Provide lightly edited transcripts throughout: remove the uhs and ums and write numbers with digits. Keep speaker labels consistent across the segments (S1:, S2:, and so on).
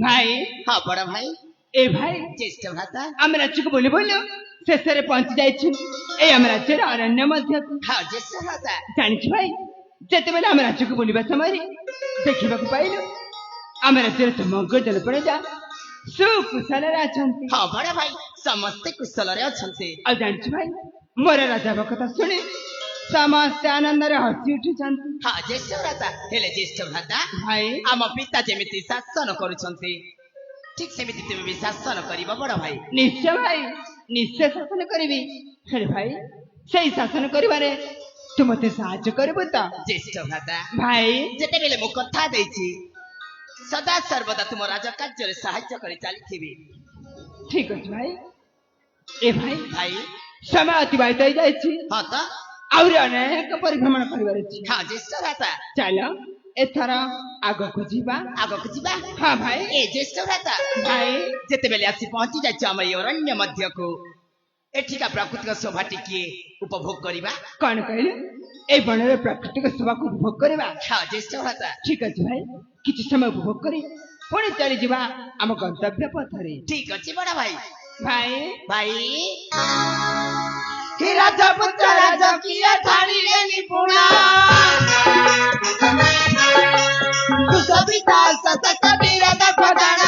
S1: ভাই
S2: হ্যাঁ বড় ভাই
S1: এ ভাই
S2: জ্যেষ্ঠ ভ্রাতা
S1: আমি রাজ্যকে বলি বলল শেষରେ ପହଞ୍ଚି ଯାଇଛୁ এই ଆମ ରାଜ୍ୟର ଅରଣ୍ୟ ମଧ୍ୟକୁ।
S2: হ্যাঁ জ্যেষ্ঠ ভ্রাতা
S1: ଜାଣିଛୁ ଭାଇ ଯେତେବେଳେ ଆମ ରାଜ୍ୟକୁ ବୁଲିବା ସମୟରେ ଦେଖିବାକୁ ପାଇଲୁ ଆମ ରାଜ୍ୟର ସମଗ୍ର ଜନପ୍ରଜା ସୁକୁଶଳରେ ଅଛନ୍ତି।
S2: ହଁ ବଡ ଭାଇ ସମସ୍ତେ କୁଶଳରେ ଅଛନ୍ତି।
S1: ଆଉ ଜାଣିଛୁ ଭାଇ ମୋର ରାଜାଙ୍କ କଥା ଶୁଣି ସମସ୍ତେ ଆନନ୍ଦରେ ହସି ଉଠୁଛନ୍ତି।
S2: ହଁ ଜ୍ୟେଷ୍ଠ ଭ୍ରାତା ହେଲେ ଜ୍ୟେଷ୍ଠ ଭ୍ରାତା
S1: ଭାଇ
S2: ଆମ ପିତା ଯେମିତି ଶାସନ କରୁଛନ୍ତି ଠିକ ସେମିତି ତୁମେ ବି ଶାସନ କରିବ ବଡ ଭାଇ।
S1: ନିଶ୍ଚୟ ଭାଇ ନିଶ୍ଚୟ ଶାସନ କରିବି। ହେଲେ ଭାଇ ସେଇ ଶାସନ କରିବାରେ ତୁ ମତେ ସାହାଯ୍ୟ କରିବୁ ତ?
S2: ଜ୍ୟେଷ୍ଠ ଭ୍ରାତା
S1: ଭାଇ
S2: ଯେତେବେଳେ ମୁଁ କଥା ଦେଇଛି ସଦା ସର୍ବଦା ତୁମ ରାଜ କାର୍ଯ୍ୟରେ ସାହାଯ୍ୟ କରି ଚାଲିଥିବି।
S1: ଠିକ ଅଛି ଭାଇ। ଏ ଭାଇ
S2: ଭାଇ
S1: ସମୟ ଅତିବାହିତ ହେଇଯାଇଛି
S2: ହଁ ତ
S1: ଆହୁରି ଅନେକ ପରିଭ୍ରମଣ କରିବାର ଅଛି।
S2: ହଁ ଜ୍ୟେଷ୍ଠ ଭ୍ରାତା
S1: ଚାଲ ଏଥର ଆଗକୁ ଯିବା।
S2: ଆଗକୁ ଯିବା।
S1: ହଁ ଭାଇ।
S2: ଏ ଜ୍ୟେଷ୍ଠ ଭ୍ରାତା
S1: ଭାଇ
S2: ଯେତେବେଳେ ଆସି ପହଞ୍ଚି ଯାଇଛୁ ଆମ ଏଇ ଅରଣ୍ୟ ମଧ୍ୟକୁ ଏଠିକା ପ୍ରାକୃତିକ ଶୋଭା ଟିକିଏ ଉପଭୋଗ କରିବା।
S1: କଣ କହିଲେ? এই ବଣରେ ପ୍ରାକୃତିକ ଶୋଭାକୁ ଉପଭୋଗ କରିବା।
S2: ହଁ ଜ୍ୟେଷ୍ଠ ଭ୍ରାତା
S1: ଠିକ ଅଛି ଭାଇ କିଛି ସମୟ ଉପଭୋଗ କରି ପୁଣି ଚାଲିଯିବା ଆମ ଗନ୍ତବ୍ୟ ପଥରେ।
S2: ଠିକ ଅଛି ବଡ ଭାଇ।
S1: ଭାଇ
S2: ଭାଇ କି ରାଜପୁତ୍ର ରାଜକୀୟ ଥାଳିରେ ନିପୁଣା ସୁଶୋଭିତ ଶତକ ବିରାଟ ପ୍ରଧାନ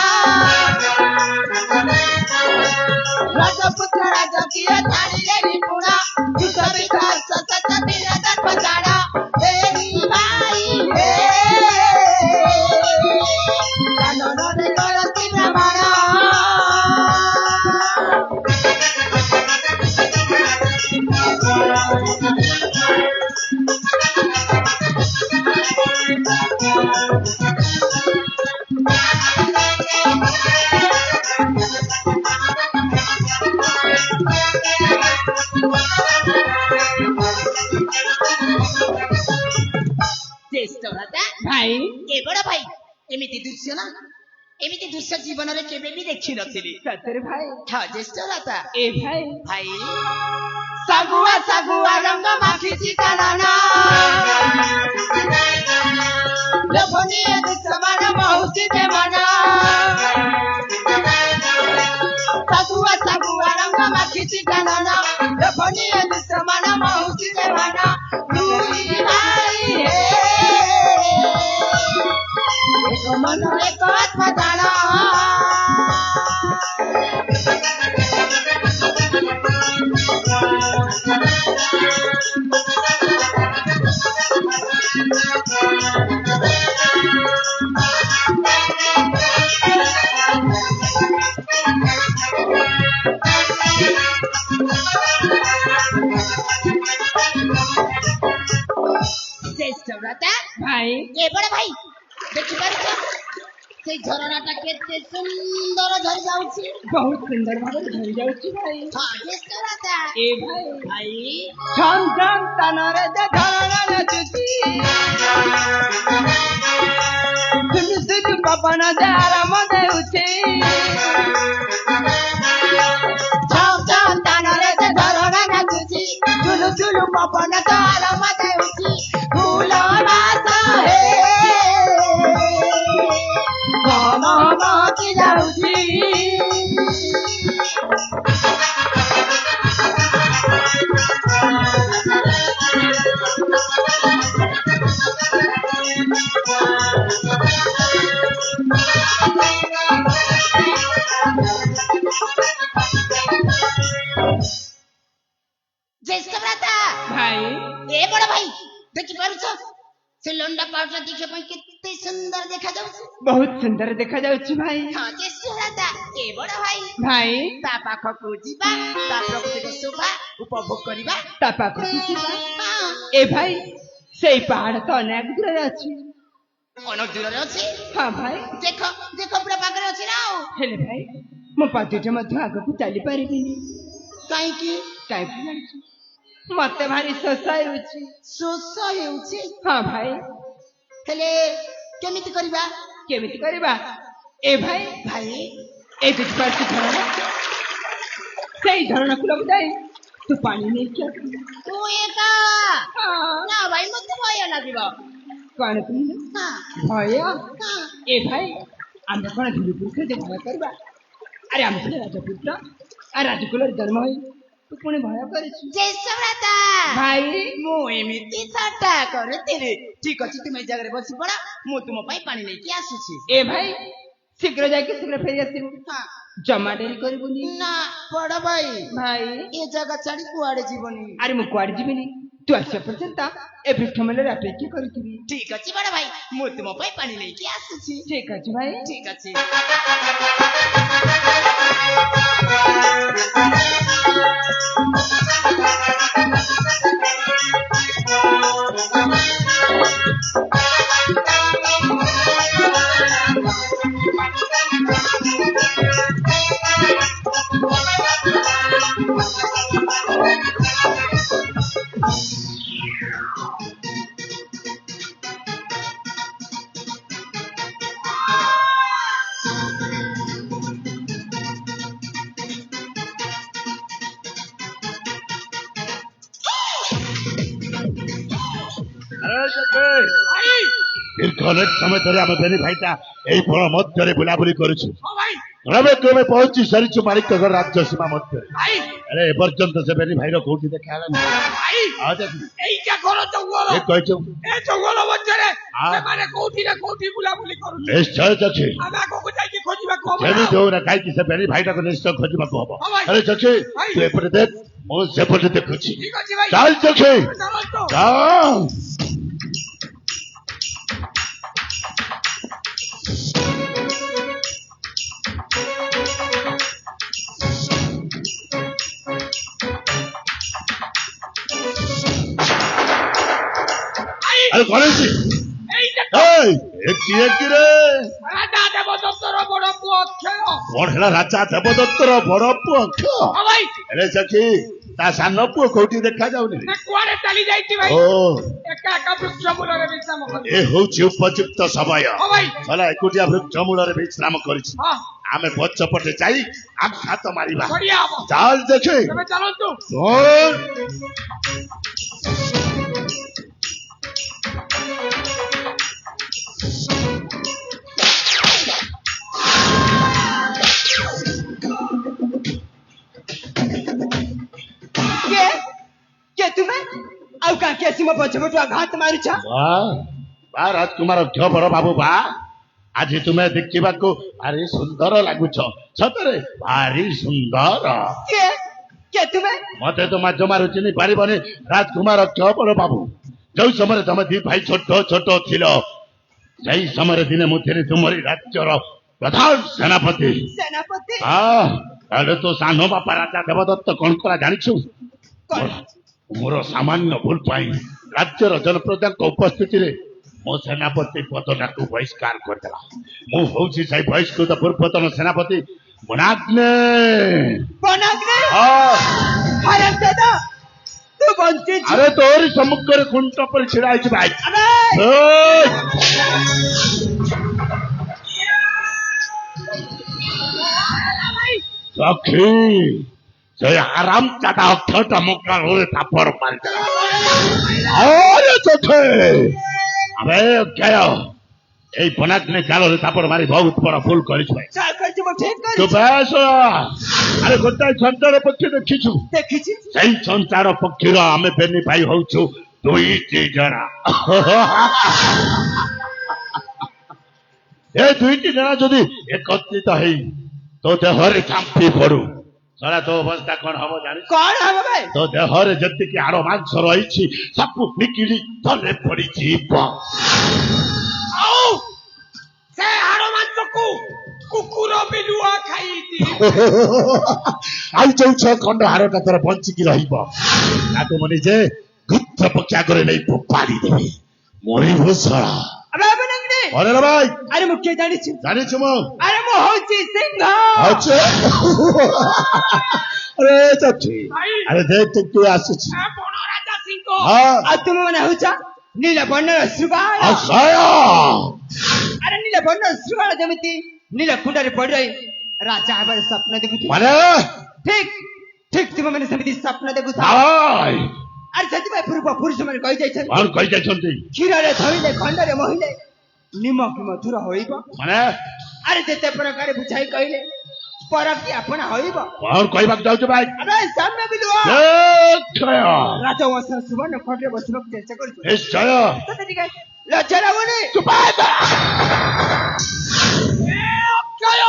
S2: ରାଜପୁତ୍ର ରାଜକୀୟ ଥାଳିରେ ନିପୁଣା ସୁଶୋଭିତ ଶତକ ବିରାଟ ପ୍ରଧାନ ଏହି ଭାଇ ହେ କାନନରେ କରନ୍ତି ପ୍ରମାଣ। ଜ୍ୟେଷ୍ଠ ଭ୍ରାତା
S1: ଭାଇ
S2: ଏ ବଡ ଭାଇ ଏମିତି ଦୃଶ୍ୟ ନା ଏମିତି ଦୃଶ୍ୟ ଜୀବନରେ କେବେ ବି ଦେଖିନଥିଲି।
S1: ସତରେ ଭାଇ।
S2: ହଁ ଜ୍ୟେଷ୍ଠ ଭ୍ରାତା
S1: ଏ ଭାଇ
S2: ଭାଇ ଶାଗୁଆ ଶାଗୁଆ ରଙ୍ଗ ମାଖିଛି କାନନ ଲୋଭନୀୟ ଦୃଶ୍ୟମାନ ବହୁଛି ଯେ ମନ ଶାଗୁଆ ଶାଗୁଆ ରଙ୍ଗ ମାଖିଛି କାନନ ଲୋଭନୀୟ ଦୃଶ୍ୟମାନ ବହୁଛି ଯେ ମନ ଦୁଇ ଭାଇ ହେ ଏକ ମନ ଏକ ଆତ୍ମା ଜାଣ। ଜ୍ୟେଷ୍ଠ ଭ୍ରାତା
S1: ଭାଇ
S2: ଏ ବଡ ଭାଇ ଦେଖିପାରୁଛ ସେଇ ଝରଣାଟା କେତେ ସୁନ୍ଦର ଝରି ଯାଉଛି।
S1: ବହୁତ ସୁନ୍ଦର ଭାବରେ ଝରି ଯାଉଛି ଭାଇ।
S2: ହଁ ଜ୍ୟେଷ୍ଠ ଭ୍ରାତା
S1: ଏ ଭାଇ
S2: ଭାଇ
S1: ଝମ୍ ଝମ୍ ସ୍ଥାନରେ ଯେ ଝରଣା ନାଚୁଛି ସୁଲୁ ସୁଲୁ ପବନ ଯେ ଆରାମ ଦେଉଛି
S2: ଝମ୍ ଝମ୍ ସ୍ଥାନରେ ଯେ ଝରଣା ନାଚୁଛି ଚୁଲୁ ଚୁଲୁ ପବନ ତ ଆରାମ ଦେଉଛି ଫୁଲ ବାସ ହେ ମମ ମକି ଯାଉଛି। ଜ୍ୟେଷ୍ଠ ଭ୍ରାତା
S1: ଭାଇ
S2: ଏ ବଡ ଭାଇ ଦେଖିପାରୁଛ ସେ ଲଣ୍ଡା ପାଉଡର ଦେଖିବା ପାଇଁ କେତେ ସୁନ୍ଦର ଦେଖାଯାଉଛି।
S1: ବହୁତ ସୁନ୍ଦର ଦେଖାଯାଉଛି ଭାଇ।
S2: ହଁ ଜ୍ୟେଷ୍ଠ ଭ୍ରାତା ଏ ବଡ ଭାଇ
S1: ଭାଇ
S2: ତା ପାଖକୁ ଯିବା ତା ପ୍ରାକୃତିକ ଶୋଭା ଉପଭୋଗ କରିବା।
S1: ତା ପାଖକୁ ଯିବା।
S2: ହଁ
S1: ଏ ଭାଇ ସେଇ ପାହାଡ ତ ଅନେକ ଦୂରରେ ଅଛି।
S2: ଅନେକ ଦୂରରେ ଅଛି।
S1: ହଁ ଭାଇ
S2: ଦେଖ ଦେଖ ପୁରା ପାଖରେ ଅଛି ନା ଆଉ।
S1: ହେଲେ ଭାଇ ମୁଁ ପାଦୁଟେ ମଧ୍ୟ ଆଗକୁ ଚାଲିପାରିବିନି।
S2: କାହିଁକି?
S1: କାହିଁକି ଜାଣିଛୁ ମତେ ଭାରି ଶୋଷ ହେଉଛି।
S2: ଶୋଷ ହେଉଛି?
S1: ହଁ ଭାଇ
S2: ହେଲେ କେମିତି କରିବା?
S1: କେମିତି କରିବା ଏ ଭାଇ
S2: ଭାଇ
S1: এই ଦେଖିପାରୁଛୁ ଝରଣା ସେଇ ଝରଣାକୁ ଯାଇ ତୁ ପାଣି ନେଇକି ଆସିବୁ
S2: ତୁ ଏକା ନା ଭାଇ ମତେ ଭୟ ଲାଗିବ
S1: କଣ କହିଲୁ
S2: ହଁ
S1: ଭୟ
S2: ହଁ
S1: ଏ ଭାଇ ଆମେ କଣ ଧୀରେ ପୁରୁଷ ଯେ ଭୟ କରିବା ଆରେ ଆମେ ଥିଲେ ରାଜପୁତ୍ର আর ରାଜକୁଳରେ ଜନ୍ମ ହୋଇ ତୁ ପୁଣି ଭୟ କରିଛୁ
S2: ଜେସବ୍ରତା
S1: ଭାଇ
S2: ମୁଁ ଏମିତି ଥଟ୍ଟା କରୁଥିଲି ଠିକ ଅଛି ତୁମେ ଏ ଜାଗାରେ ବସି ପଡ ମୁଁ ତୁମ ପାଇଁ ପାଣି ନେଇକି ଆସୁଛି
S1: ଏ ଭାଇ ଶୀଘ୍ର ଯାଇକି ଶୀଘ୍ର ଫେରି ଆସିବୁ
S2: ହଁ
S1: ଜମା ଡେରି କରିବୁନି
S2: ନା ବଡ ଭାଇ
S1: ଭାଇ
S2: ଏ ଜାଗା ଛାଡି କୁଆଡେ ଯିବନି
S1: ଆରେ ମୁଁ କୁଆଡେ ଯିବିନି ତୁ ଆସିବା ପର୍ଯ୍ୟନ୍ତ ଏ ବୃକ୍ଷ ମୂଳରେ ଅପେକ୍ଷା କରିଥିବି
S2: ଠିକ ଅଛି ବଡ ଭାଇ ମୁଁ ତୁମ ପାଇଁ ପାଣି ନେଇକି ଆସୁଛି
S1: ଠିକ ଅଛି ଭାଇ
S2: ଠିକ ଅଛି
S3: দীর্ঘ অনেক সময় ধরে আমি বেনি ভাইটা এই বড় মধ্যে বুলাবুলি করছি ক্রমে ক্রমে পৌঁছি সারিছু মালিকগড় রাজ্য সীমা মধ্যে আরে এ পর্যন্ত সে বেনি ভাইর কোউঠি দেখা হেলা না
S4: এইটা করো জঙ্গল
S3: ঠিক কইছো
S4: এই জঙ্গল মধ্যে
S3: হ্যাঁ।
S4: ସେମାନେ କୋଉଠି ନା କୋଉଠି ବୁଲାବୁଲି କରୁଛନ୍ତି
S3: নিশ্চয় চকি
S4: ଆମେ ଆଗକୁ ଯାଇକି ଖୋଜିବାକୁ ହବ
S3: যেমি দেউ না কাইকি সে বেনি ভাইটাকে নিশ্চয় খোঁজিବାକୁ হব
S4: হ্যাঁ ভাই।
S3: আরে চকি
S4: ভাই।
S3: তুই এপটে দেখ মু সেপটে দেখুছি
S4: ঠিক ଅଛି ଭାଇ
S3: চাল চকি
S4: ଚାଲନ୍ତୁ
S3: যাও আরে করেছি
S4: এইটা
S3: এই একি রে
S4: রাজা দেবদত্তর বড় পুଅ ଅକ୍ଷୟ
S3: କଣ ହେଲା ରାଜା ଦେବଦତ୍ତର ବଡ ପୁଅ ଅକ୍ଷୟ
S4: ହଁ ଭାଇ
S3: ହେଲେ ସଖୀ ତା ସାନ ପୁଅ କୋଉଠି ଦେଖାଯାଉନି
S4: ନା କୁଆଡେ ଚାଲି ଯାଇଛି ଭାଇ
S3: ଓ
S4: ଏକା ଏକା ବୃକ୍ଷ ମୂଳରେ ବିଶ୍ରାମ କରି
S3: ଏ ହଉଛି ଉପଯୁକ୍ତ ସମୟ
S4: ହଁ ଭାଇ
S3: ହେଲା ଏକୁଟିଆ ବୃକ୍ଷ ମୂଳରେ ବିଶ୍ରାମ କରିଛି
S4: ହଁ
S3: ଆମେ ପଛପଟେ ଯାଇ ଆଘାତ ମାରିବା
S4: ବଢିଆ ହବ
S3: ଚାଲ ଦେଖେ
S4: ତମେ ଚାଲନ୍ତୁ
S1: କେ କେ ତୁମେ ଆଉ କାହିଁକି ଆସି ମୋ ପଛପଟୁ ଆଘାତ ମାରୁଛ
S3: ବା ରାଜକୁମାର ଅକ୍ଷୟ ବଡ ବାବୁ ବା ଆଜି ତୁମେ ଦେଖିବାକୁ ଭାରି ସୁନ୍ଦର ଲାଗୁଛ ସତରେ ଭାରି ସୁନ୍ଦର
S1: କେ କେ ତୁମେ
S3: ମତେ ତ ଜମାରୁ ଚିହ୍ନି ପାରିବନି ରାଜକୁମାର ଅକ୍ଷୟ ବଡ ବାବୁ ଯୋଉ ସମୟରେ ତମେ ଦି ଭାଇ ଛୋଟ ଛୋଟ ଥିଲ ସେଇ ସମୟରେ ଦିନେ ମୁଁ ଥିଲି ତୁମରି ରାଜ୍ୟର ପ୍ରଧାନ ସେନାପତି
S1: ସେନାପତି
S3: ତାହେଲେ ତୋ ସାନ ବାପା ରାଜା ଦେବଦତ୍ତ କଣ କଲା ଜାଣିଛୁ
S1: କଣ
S3: ମୋର ସାମାନ୍ୟ ଭୁଲ ପାଇଁ ରାଜ୍ୟର ଜନପ୍ରଜାଙ୍କ ଉପସ୍ଥିତିରେ ମୋ ସେନାପତି ପଦଟାକୁ ବହିଷ୍କାର କରିଦେଲା ମୁଁ ହଉଛି ସେଇ ବହିଷ୍କୃତ ପୂର୍ବତନ ସେନାପତି ବନାଗ୍ନେ
S1: ବନାଗ୍ନେ
S3: ହଁ
S1: ହରାମଜାଦା ତୁ ବଞ୍ଚିଛୁ
S3: ଆରେ ତୋରି ସମ୍ମୁଖରେ ଖୁଣ୍ଟ ପରି ଛିଡା ହେଇଛି ଭାଇ
S1: ଆରେ
S3: ସଖୀ ସେ ଆରାମ ଚାଟା ଅକ୍ଷରଟା ମୋ କାଳରେ ଥାପଡ଼ ମାରିଦେଲା ଆରେ ସଖୀ ଆବେ ଅକ୍ଷୟ এই বনাগ্নে কালরে তাপড় মারি বহুত বড় ভুল করিস ভাই
S1: যা করছি ମୁଁ ଠିକ
S3: তো
S1: କରିଛି
S3: বেশ আরে গোটাই সঞ্চার পক্ষে দেখিছু
S1: ଦେଖିଛି
S3: সেই সঞ্চার পক্ষীর আমি বেনি ভাই হউছু দুইটি জনা এই দুইটি জনা যদি একত্রিত হই তো দেহরে চাম্পি পড়ু সারা তো অবস্থা কোন হব জানিস
S1: କଣ ହବ ଭାଇ
S3: তো দেহরে যেতিকি আরো মাংস রয়েছি সবু নিকিলি তলে পড়ি ଯିବ
S4: ଆଉ ସେ ହାଡ଼ ମାଂସକୁ କୁକୁର ବିଲୁଆ ଖାଇଛି
S3: ଆଉ ଯୋଉ ଛଅ ଖଣ୍ଡ ହାରଟା ତୋର ବଞ୍ଚିକି ରହିବ ତାକୁ ମୁଁ ନିଜେ ଗୁପ୍ତ ପକ୍ଷୀ ଆଗରେ ନେଇ ଫୋପାଡ଼ି ଦେବି ମରିବୁ ଶଳା
S1: ଆବେ ବନାଗ୍ନେ
S3: ଅରେ ରେ ଭାଇ
S1: ଆରେ ମୁଁ କିଏ ଜାଣିଛୁ
S3: ଜାଣିଛୁ ମୁଁ
S1: ଆରେ ମୁଁ ହଉଛି ସିଂହ
S3: ଅଛି ଆରେ ଚାଚି ଆରେ ଦେଖ ତୁ କିଏ ଆସୁଛି
S4: ଏ ବଣ ରାଜା ସିଂହ
S3: ହଁ
S1: ଆଉ ତୁମେ ମାନେ ହଉଛ ନୀଳ ବର୍ଣ୍ଣର ଶୃଗାଳ
S3: ଅସହ୍ୟ
S1: ଆରେ ନୀଳ ବର୍ଣ୍ଣର ଶୃଗାଳ ଯେମିତି ନୀଳକୁଣ୍ଡରେ ପଡି ରହି ରାଜା ହେବାର ସ୍ୱପ୍ନ ଦେଖୁଥିଲେ
S3: ମାନେ
S1: ଠିକ ଠିକ ତୁମେ ମାନେ ସେମିତି ସ୍ୱପ୍ନ ଦେଖୁଛ
S3: ନାଇଁ
S1: ଆରେ ସେଥିପାଇଁ ପୂର୍ବ ପୁରୁଷ ମାନେ କହିଯାଇଛନ୍ତି
S3: କଣ କହିଯାଇଛନ୍ତି
S1: କ୍ଷୀରରେ ଧୋଇଲେ ଖଣ୍ଡରେ ମହିଲେ ନିମ କି ମଧୁର ହୋଇବ
S3: ମାନେ
S1: ଆରେ ଯେତେ ପ୍ରକାର ବୁଝାଇ କହିଲେ ପର କି ଆପଣ ହୋଇବ
S3: କଣ କହିବାକୁ ଯାଉଛୁ ଭାଇ
S1: ଆରେ ସାମ୍ନା ବିଲୁଆ
S3: ନିଶ୍ଚୟ
S1: ରାଜବଂଶର ସୁବର୍ଣ୍ଣ ଖଣ୍ଡରେ ବସିବାକୁ ଚେଷ୍ଟା କରୁଛୁ
S3: ନିଶ୍ଚୟ
S1: ତତେ ଟିକେ ଲଜ୍ଜା ଲାଗୁନି
S3: ଚୁପ
S4: ଅକ୍ଷୟ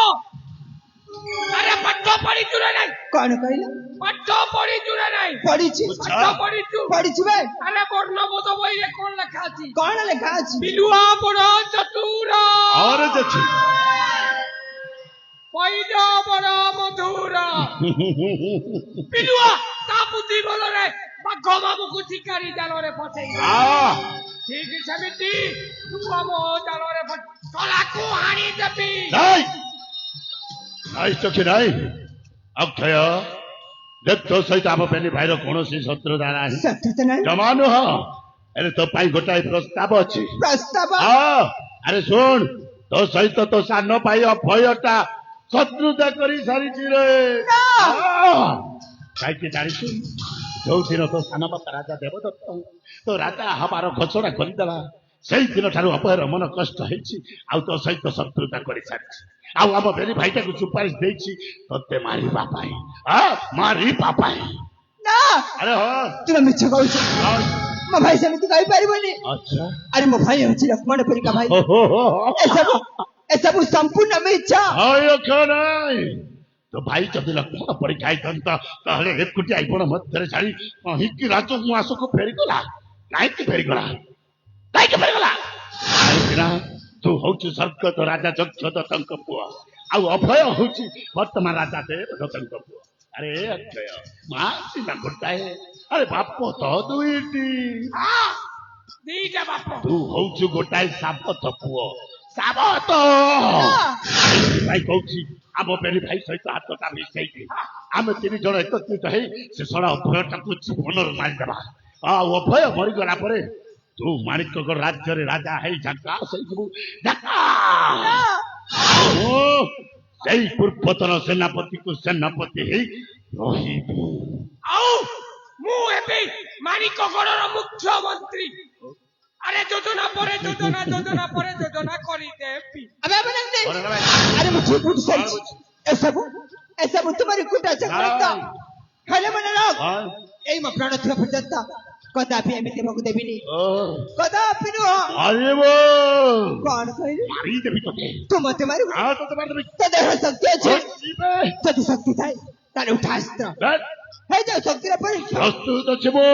S4: ଆରେ ପାଠ ପଢିଛୁ ନା ନାଇଁ
S1: କଣ କହିଲ
S4: ପାଠ ପଢିଛୁ ନା ନାଇଁ
S1: ପଢିଛି
S4: ପାଠ ପଢିଛୁ
S1: ପଢିଛି ବେ
S4: ଆରେ ବର୍ଣ୍ଣବୋଧ ବହିରେ କଣ ଲେଖା ଅଛି
S1: କଣ ଲେଖା ଅଛି
S4: ବିଲୁଆ ବଡ ଚତୁର
S3: ଆରେ ଦେଖି
S4: ପଇଡ ବଡ ମଧୁର ବିଲୁଆ ତା ବୁଦ୍ଧି ବଳରେ ବାଘ ମାମୁକୁ ଶିକାରୀ ଜାଲରେ ଫସେଇ ଠିକ ସେମିତି ତୁ ଆମ ଜାଲରେ ତଲାକୁ ହାଣି ଦେବି
S3: ନାଇଁ ନାଇଁ ଚକ୍ଷୁ ନାଇଁ ଅକ୍ଷୟ ଦେଖ ତୋ ସହିତ ଆମ ବେଲି ଭାଇର କୌଣସି ଶତ୍ରୁତା ନାହିଁ
S1: ସତ୍ୟତା ନାହିଁ
S3: ଜମା ନୁହଁ ଆରେ ତୋ ପାଇଁ ଗୋଟାଏ ପ୍ରସ୍ତାବ ଅଛି
S1: ପ୍ରସ୍ତାବ
S3: ହଁ ଆରେ ଶୁଣ ତୋ ସହିତ ତୋ ସାନ ଭାଇ ଅଭୟଟା ଶତ୍ରୁତା କରି ସାରିଛି ରେ କାହିଁକି ଜାଣିଛୁ ଯୋଉଦିନ ତୋ ସାନ ବାପା ରାଜା ଦେବଦତ୍ତ ତୋ ରାଜା ହବାର ଘୋଷଣା କରିଦେଲା ସେଇଦିନ ଠାରୁ ଅଭୟର ମନ କଷ୍ଟ ହେଇଛି ଆଉ ତୋ ସହିତ ଶତ୍ରୁତା କରିସାରିଛି ଆଉ ଆମ ବେଲି ଭାଇଟାକୁ ସୁପାରିଶ ଦେଇଛି ତତେ ମାରିବା ପାଇଁ ମାରିବା ପାଇଁ
S1: ନା
S3: ଆରେ ହଁ
S1: ତୁମେ ମିଛ କହୁଛ ମୋ ଭାଇ ସେମିତି କହିପାରିବନି
S3: ଆଚ୍ଛା
S1: ଆରେ ମୋ ଭାଇ ହେଉଛି ଲକ୍ଷ୍ମଣ ପରିକା ଭାଇ
S3: ହୋ ହୋ ହୋ
S1: ଏସବୁ ସମ୍ପୂର୍ଣ୍ଣ ମିଛ
S3: ନାଇଁ ତୋ ଭାଇ ଯଦି ଲକ୍ଷ୍ମଣ ପରୀକ୍ଷା ହେଇଥାନ୍ତା ତାହେଲେ ଏକୁଟିଆ ଆଇପଣ ମଧ୍ୟରେ ଛାଡ଼ି କାହିଁକି ରାଜଉଆସକୁ ଫେରିଗଲା କାହିଁକି ଫେରିଗଲା କାହିଁକି ନା ତୁ ହଉଛୁ ସ୍ୱର୍ଗତ ରାଜା ଯକ୍ଷଦତ୍ତଙ୍କ ପୁଅ ଆଉ ଅଭୟ ହଉଛି ବର୍ତ୍ତମାନ ରାଜା ଦେବଦତ୍ତଙ୍କ ପୁଅ ଆରେ ଅକ୍ଷୟ ମା ସିନା ଗୋଟାଏ ଆରେ ବାପ ତ ଦୁଇଟି
S4: ଦିଟା ବାପ
S3: ତୁ ହଉଛୁ ଗୋଟାଏ ସାବତ ପୁଅ ସାବତ ଭାଇ କହୁଛି ଆମ ବେଲି ଭାଇ ସହିତ ହାତଟା ମିଶେଇକି ଆମେ 3 ଜଣ ଏକତ୍ରିତ ହେଇ ସେ ସଡ଼ା ଅଭୟଟାକୁ ଜୀବନରୁ ମାରିଦେବା ଆଉ ଅଭୟ ମରିଗଲା ପରେ ତୁ ମାଣିକଗଡ଼ ରାଜ୍ୟରେ ରାଜା ହେଇ ଜାଗା ସେଇଥିବୁ ଜାଗା ସେଇ ପୂର୍ବତନ ସେନାପତିକୁ ସେନାପତି ହେଇ ରହିବୁ
S4: ଆଉ ମୁଁ ହେବି ମାଣିକଗଡ଼ର ମୁଖ୍ୟମନ୍ତ୍ରୀ ଆରେ ଯୋଜନା ପରେ ଯୋଜନା ଯୋଜନା ପରେ ଯୋଜନା କରିଦେବି
S1: ଆରେ ମୁଁ ଠିକ ବୁଝି ସାରିଛି ଏସବୁ ତୁମରି କୁଟା ଚକ୍ରାନ୍ତ ହେଲେ ମନେ ରଖ ଏଇ ମୋ ପ୍ରାଣ ଥିବା ପର୍ଯ୍ୟନ୍ତ କଦାପି ଏମିତି ହେବାକୁ ଦେବିନି କଦାପି ନୁହଁ କଣ କହିଲୁ
S3: ମାରିଦେବି ତତେ
S1: ତୁ ମତେ ମାରିବୁ
S3: ତତେ ମାରିଦେବି
S1: ତୋ ଦେହରେ ଶକ୍ତି ଅଛି ଯଦି ଶକ୍ତି ଥାଏ ତାହେଲେ ଉଠା ଅସ୍ତ୍ର ହେଇଯାଉ ଶକ୍ତିର ପରୀକ୍ଷା
S3: ପ୍ରସ୍ତୁତ ଅଛି ମୁଁ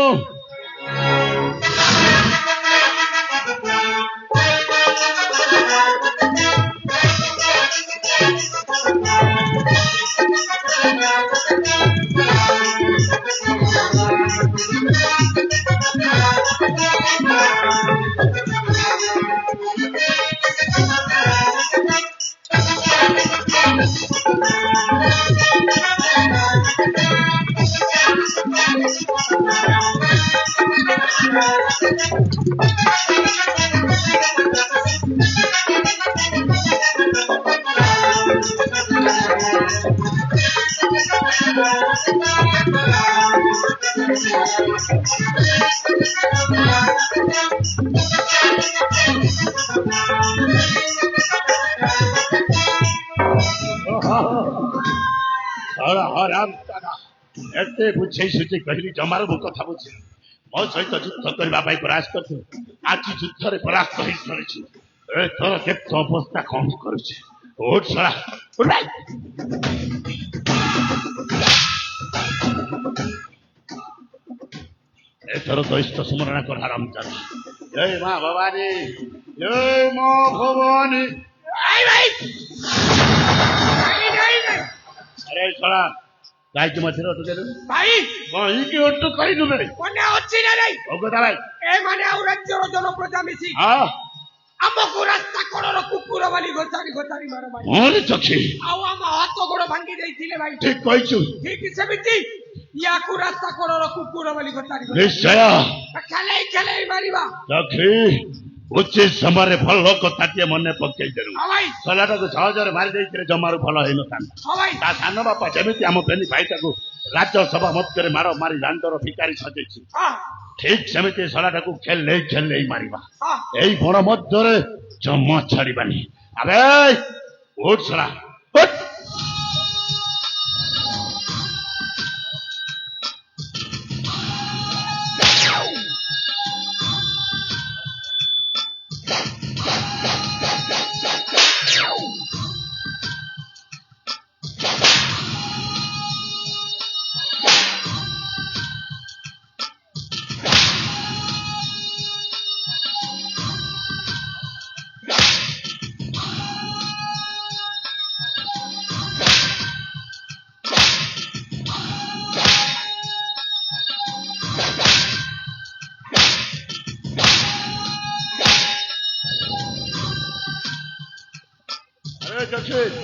S3: ଏତେ ବୁଝେଇ ସୁଝେଇ କହିଲି ଜମାରୁ ମୁଁ କଥା ବୁଝି ମୋ ସହିତ ଯୁଦ୍ଧ କରିବା ପାଇଁ ପ୍ରୟାସ କରିଥିଲି ଆଜି ଯୁଦ୍ଧରେ ପରାସ୍ତ ହେଇ ସାରିଛି ଏଥର କେତେ ଅବସ୍ଥା କଣ କରୁଛି ଉଠ ଶଳା ଉଠ ଭାଇ ଏଥର ତ ଇଷ୍ଟ ସ୍ମରଣ କର ରାମଚନ୍ଦ୍ର ଜୟ ମା ଭବାନୀ ଜୟ ମା ଭବାନୀ ଆରେ ଶଳା କାହିଁକି ମଝିରେ ଅଟୁ ଦେଲୁ
S4: ଭାଇ
S3: କାହିଁକି ଅଟୁ କହିଲୁ ବେ
S4: ମନେ ଅଛି ନା ନାଇଁ
S3: ଅଗତା ଭାଇ
S4: ଏମାନେ ଆଉ ରାଜ୍ୟର ଜନପ୍ରଜା ମିଶି ଆମକୁ ରାସ୍ତା କଡ଼ର କୁକୁର ବୋଲି ଗୋଚାରି ଗୋଚାରି ମାର ମାରି
S3: ମୋର ଚକ୍ଷି
S4: ଆଉ ଆମ ହାତ ଗୋଡ଼ ଭାଙ୍ଗି ଦେଇଥିଲେ ଭାଇ
S3: ଠିକ କହିଛୁ
S4: ଠିକ ସେମିତି ୟାକୁ ରାସ୍ତା କଡ଼ର କୁକୁର ବୋଲି ଗୋଚାରି
S3: ନିଶ୍ଚୟ
S4: ଖେଲେଇ ଖେଲେଇ ମାରିବା
S3: ଚକ୍ଷି ଉଚିତ ସମୟରେ ଭଲ କଥାଟିଏ ମନେ ପକେଇଦେଲୁ
S4: ହଁ ଭାଇ
S3: ଶଳାଟାକୁ ସହଜରେ ମାରି ଦେଇଥିଲେ ଜମାରୁ ଭଲ ହେଇନଥାନ୍ତା
S4: ହଁ ଭାଇ
S3: ତା ସାନ ବାପା ଯେମିତି ଆମ ବେନି ଭାଇଟାକୁ ରାଜ୍ୟସଭା ମଧ୍ୟରେ ମାର ମାରି ଦାଣ୍ଡର ଭିକାରୀ ସଜେଇଛି
S4: ହଁ
S3: ଠିକ ସେମିତି ଶଳାଟାକୁ ଖେଲେଇ ମାରିବା
S4: ହଁ
S3: ଏଇ ବଣ ମଧ୍ୟରେ ଜମା ଛାଡିବାନି ଆବେ ଉଠ ଶଳା ଉଠ।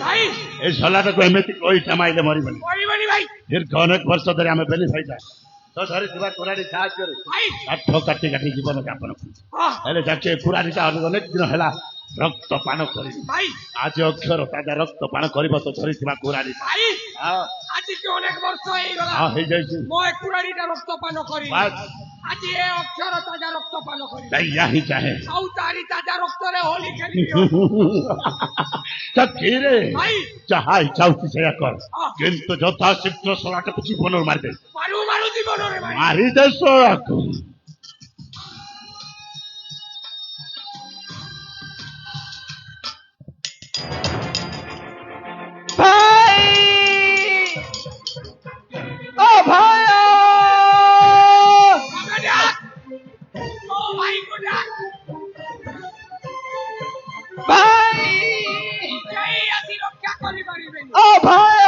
S4: ଭାଇ
S3: এই ଶଳାଟାକୁ ଏମିତି କଇଟା ମାଇଲେ ମରିବନି
S4: କରିବନି ଭାଇ
S3: ଦୀର୍ଘ ଅନେକ ବର୍ଷ ଧରି ଆମେ ବେନି ଭାଇଟା ତ ଧରିଥିବା କୁରାଡି ସାହାଯ୍ୟରେ
S4: ଭାଇ
S3: କାଠ କାଟି କାଟି ଜୀବନ ଯାପନ କରୁଛୁ
S4: ହଁ
S3: ହେଲେ ଯାକେ କୁରାଡିଟା ଅନେକ ଦିନ ହେଲା ରକ୍ତ ପାନ କରିବି
S4: ଭାଇ
S3: ଆଜି ଅକ୍ଷର ତାଜା ରକ୍ତ ପାନ କରିବ ତ ଧରିଥିବା କୁରାଡି
S4: ଭାଇ
S3: ହଁ
S4: ଆଜି କି ଅନେକ ବର୍ଷ ହେଇଗଲା
S3: ହଁ ହେଇଯାଇଛି
S4: ମୋ ଏକୁରାଡିଟା ରକ୍ତପାନ କରି
S3: ବାସ୍
S4: ଆଜି ଏ ଅକ୍ଷର ତାଜା ରକ୍ତପାନ କରି
S3: दैया ही चाहे
S4: ଆଉ ତାରି ତାଜା ରକ୍ତରେ ହୋଲି ଖେଳିବି
S3: କ୍ଷୀରେ
S4: ଭାଇ
S3: ଯାହା ଇଚ୍ଛା ହଉଛି ସେଇଆ କର
S4: ହଁ।
S3: କିନ୍ତୁ ଯଥା ଶୀଘ୍ର ଶଳାଟାକୁ ଜୀବନରୁ ମାରିଦେ
S4: ମାରୁ ମାରୁ ଜୀବନରେ ଭାଇ
S3: ମାରିଦେ ଶଳାକୁ
S1: ভাই ও ভাই
S4: বাবা ডাক ও ভাই কো ডাক
S1: ভাই
S4: এই আছি রক্ষা করি পারিবেন
S1: ও ভাই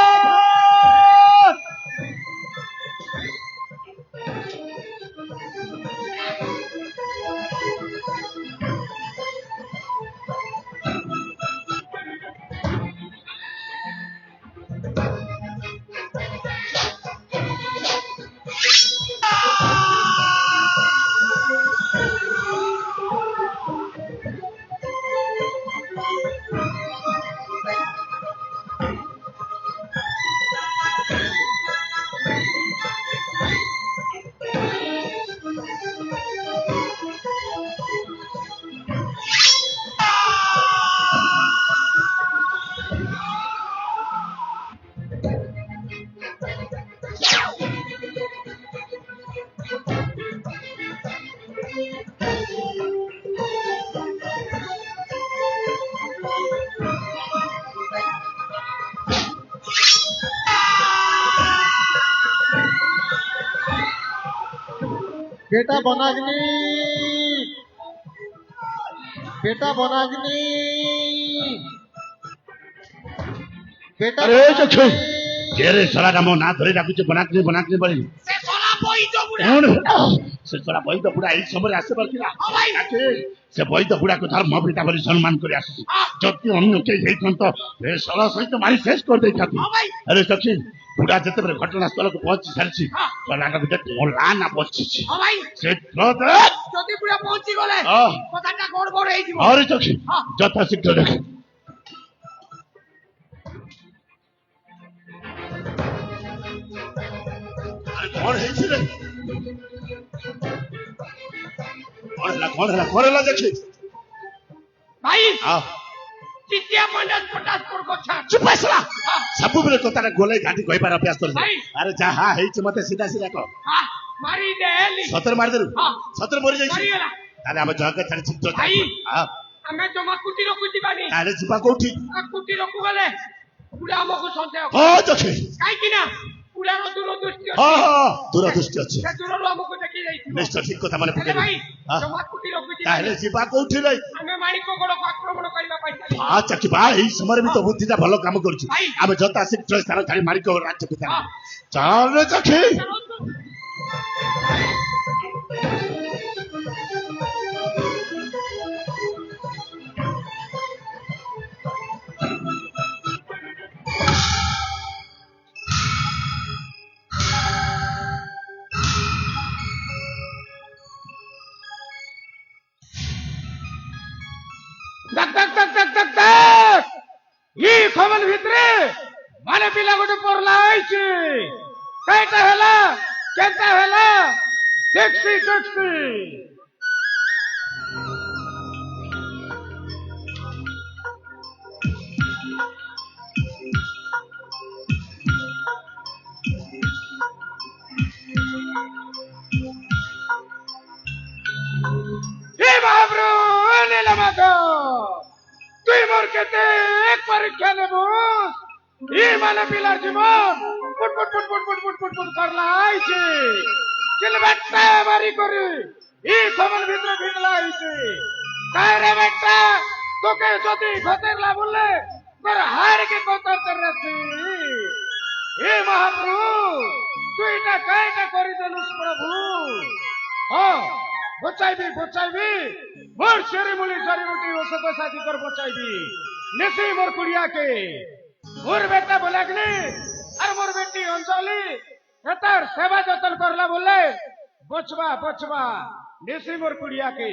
S5: बेटा बनाग्नि बेटा बनाग्नि बेटा
S3: अरे
S5: बनाग्नि।
S3: चक्षु जेरे ଶଳାଟା ମୋ ନାଁ ଧରି ଡାକୁଛି ବନାଗ୍ନି ବନାଗ୍ନି ବୋଲି
S4: সে সলা বইতো বুড়া
S3: କଣ ସେ ଶଳା ବୈଦ ବୁଢା ଏଇ ସମୟରେ ଆସିବାର ଥିଲା
S4: ହଁ ଭାଇ
S3: ଡାକେ। ସେ ବୈଦ ବୁଢାକୁ ଧର୍ମ ପିତା ବୋଲି ସମ୍ମାନ କରି ଆସୁଛି ଯଦି ଅନ୍ୟ କେହି ହେଇଥାନ୍ତ ଏ ଶଳା ସହିତ ମାରି ଶେଷ କରିଦେଇଥାନ୍ତି
S4: ହଁ ଭାଇ
S3: ଆରେ ସଖୀ ବୁଢା ଯେତେବେଳେ ଘଟଣାସ୍ଥଳକୁ ପହଞ୍ଚି ସାରିଛି
S4: ହଁ।
S3: ଶଳାଟାକୁ ଦେଖ ମଲା ନା ବସିଛି
S4: ও ভাই
S3: ସେ
S4: যদি বুড়া পৌঁছি গলে
S3: ହଁ।
S4: কথাটা গড়বড় ହେଇଯିବ
S3: ଆହୁରି ସଖୀ
S4: ହଁ।
S3: ଯଥା ଶୀଘ୍ର ଦେଖ ଆରେ କଣ ହେଇଛି ରେ କଣ ହେଲା ଦେଖି
S4: ভাই
S3: ଆଉ
S4: তৃতীয় পঞ্চাশ পটাশ পর কথা
S3: ଚୁପ ଆସିଲା ସବୁବେଳେ କଥାଟା ଗୋଲେଇ ଘାଣ୍ଟି କହିବାର ଅଭ୍ୟାସ କରିଛି
S4: ଭାଇ।
S3: ଆରେ ଯାହା ହେଇଛି ମତେ ସିଧା ସିଧା କହ
S4: মারি দেলি
S3: ସତରେ ମାରିଦେଲୁ
S4: ହଁ।
S3: ସତରେ ମରିଯାଇଛି
S4: মারিগলা
S3: ତାହେଲେ ଆମେ ଜଗ ଛାଡି ଶୀଘ୍ର
S4: ଭାଇ।
S3: ହଁ,
S4: ଆମେ ଜମା କୁଟି ରଖୁଯିବାନି
S3: ତାହେଲେ ଯିବା କୋଉଠି
S4: କୁଟି ରଖୁ ଗଲେ ବୁଢା ଆମକୁ ସନ୍ଦେହ
S3: ହଁ ଯକ୍ଷୀ
S4: କାହିଁକି ନା ବୁଢାର ଦୂରଦୃଷ୍ଟି
S3: ହଁ
S4: ଅଛି
S3: ହଁ ଦୂରଦୃଷ୍ଟି ଅଛି
S4: ସେ ଦୂରରୁ ଆମକୁ ଦେଖି ଯାଇଥିବ
S3: ନିଶ୍ଚୟ ଠିକ କଥା ମନେ
S4: ହେଲେ ଭାଇ
S3: ପକେଇଲୁ
S4: ଜମା କୁଟି ରଖୁଯିବାନି
S3: ତାହେଲେ ଯିବା କୋଉଠି ରେ
S4: ଆମେ ମାଣିକ ଗୋଡକୁ ଆକ୍ରମଣ କରିବା ପାଇଁ ଚାଲିଛୁ।
S3: ହଁ ଚାକି ବା ଏଇ ସମୟରେ ବି ତ ବୁଦ୍ଧିଟା ଭଲ କାମ କରୁଛି
S4: ଭାଇ।
S3: ଆମେ ଯଥା ଶୀଘ୍ର ସ୍ଥାନ ଛାଡି ମାରିକ ରାଜ୍ୟକୁ
S4: ହଁ।
S3: ଚାଲ ଚାଖି
S4: ପିଲା ଗୋଟେ ପରଲା ହେଇଛି ସେଇଟା ହେଲା କେନ୍ତା ହେଲା ଟେକ୍ସି ଟେକ୍ସି তুই মোর কেতে এক পরীক্ষা নেব ই মানে পিলার জীবন ফুট ফুট ফুট ফুট ফুট ফুট ফুট ফুট করলা আইছে চল বেটা বাড়ি করে ই খবর ভিতরে ভিতলা আইছে কায় রে বেটা তোকে যদি ঘতেরলা বললে তোর হাড়কে কতরতে রাখি হে মহাপ্রভু তুই না কাইটা করি দেলুস প্রভু হ্যাঁ বচাইবি বচাইবি মোর চেরিমুলি জড়িবুটি ওষুধ সাথী কর বচাইবি নেছি মোর কুড়িয়াকে মোর বেটা বলাগনি আর মোর বেটি অঞ্চলি এটার সেবা যতন করলা বললে বচবা বচবা নেছি মোর কুড়িয়াকে